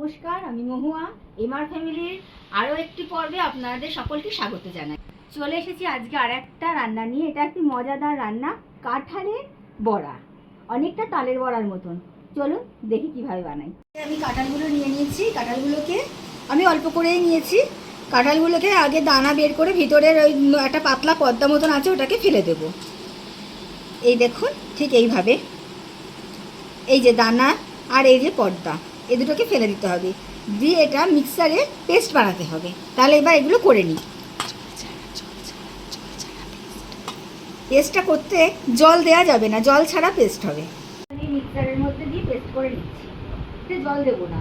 নমস্কার, আমি মহুয়া। এমআর ফ্যামিলির আরও একটি পর্বে আপনাদের সকলকে স্বাগত জানাই। চলে এসেছি আজকে আর একটা রান্না নিয়ে। এটা একটি মজাদার রান্না, কাঁঠালের বড়া, অনেকটা তালের বড়ার মতন। চলুন দেখি কিভাবে বানাই। আমি কাঁঠালগুলো নিয়ে নিয়েছি। কাঁঠালগুলোকে আমি অল্প করেই নিয়েছি। কাঁঠালগুলোকে আগে দানা বের করে ভিতরের ওই একটা পাতলা পর্দা মতন আছে, ওটাকে ফেলে দেব। এই দেখুন, ঠিক এইভাবে, এই যে দানা আর এই যে পর্দা, এই দুটোকে ফেলে দিতে হবে। দিয়ে এটা মিক্সারে পেস্ট বানাতে হবে। তাহলে এবার এগুলো করে নিই। পেস্টটা করতে জল দেওয়া যাবে না, জল ছাড়া পেস্ট হবে। আমি মিক্সারের মধ্যে দিয়ে পেস্ট করে নিচ্ছি, জল দেবো না।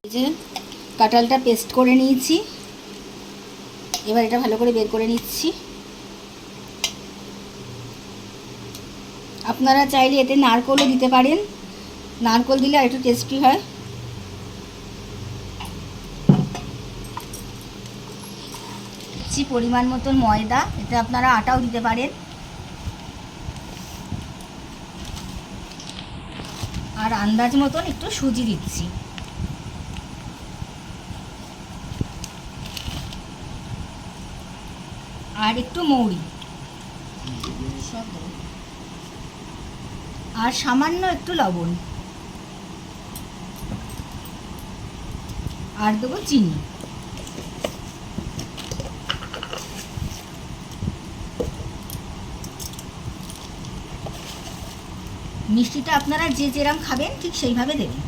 এই যে কাঁঠালটা পেস্ট করে নিয়েছি, এবার এটা ভালো করে বের করে নিচ্ছি। আপনারা চাইলে এতে নারকেলও দিতে পারেন, নারকেল দিলে আর একটু টেস্টি হয়। পরিমাণ মতন ময়দা, এতে আপনারা আটাও দিতে পারেন। আর আন্দাজ মতন একটু সুজি দিচ্ছি। আর একটু মৌরি, আর সামান্য একটু লবণ, আর দেবো চিনি। মিষ্টিটা আপনারা যে যেরকম খাবেন ঠিক সেইভাবে দেবেন।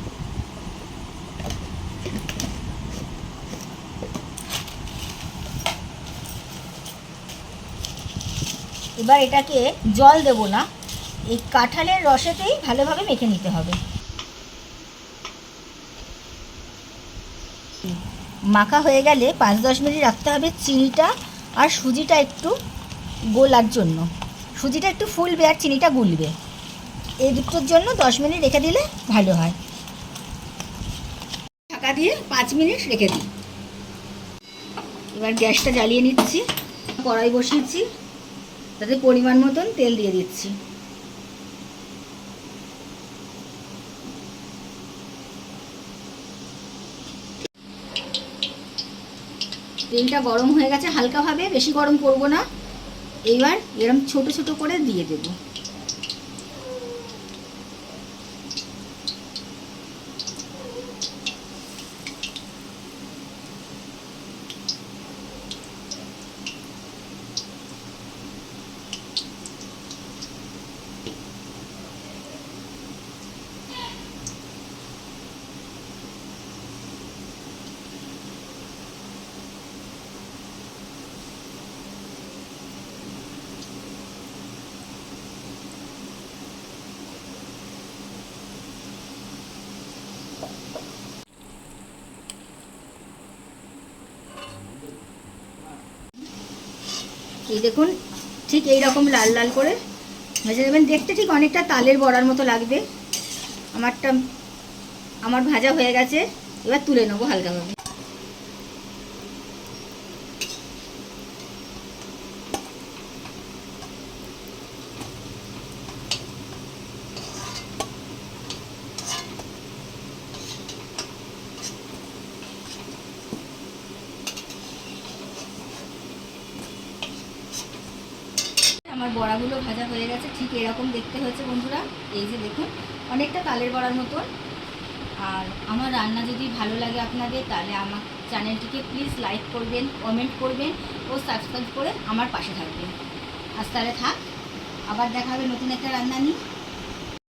এবার এটাকে জল দেব না, এই কাঁঠালের রসেতেই ভালোভাবে মেখে নিতে হবে। মাখা হয়ে গেলে 5-10 মিনিট রাখতে হবে চিনিটা আর সুজিটা একটু গোলার জন্য। সুজিটা একটু ফুলবে আর চিনিটা গুলবে, এই দুটোর জন্য 10 মিনিট রেখে দিলে ভালো হয়। ঢাকা দিয়ে 5 মিনিট রেখে দিই। এবার গ্যাসটা জ্বালিয়ে নিচ্ছি, কড়াই বসিয়েছি, তাতে পরিমাণ মতন তেল দিয়ে দিচ্ছি। তেলটা গরম হয়ে গেছে হালকাভাবে, বেশি গরম করব না। এইবার এরকম ছোট ছোট করে দিয়ে দেব। এই দেখুন, ঠিক এই রকম লাল লাল করে ভেজে নেবেন। দেখতে ঠিক অনেকটা তালের বড়ার মতো লাগবে। আমার ভাজা হয়ে গেছে, এবার তুলে নেবো হালকাভাবে। আমার বড়াগুলো ভাজা হয়ে গেছে, ঠিক এরকম দেখতে হয়েছে বন্ধুরা। এই যে দেখুন, অনেকটা তালের বড়ার মতন। আর আমার রান্না যদি ভালো লাগে আপনাদের, তাহলে আমার চ্যানেলটিকে প্লিজ লাইক করবেন, কমেন্ট করবেন ও সাবস্ক্রাইব করে আমার পাশে থাকবেন। আজ তাহলে থাক, আবার দেখা হবে নতুন একটা রান্না নিয়ে।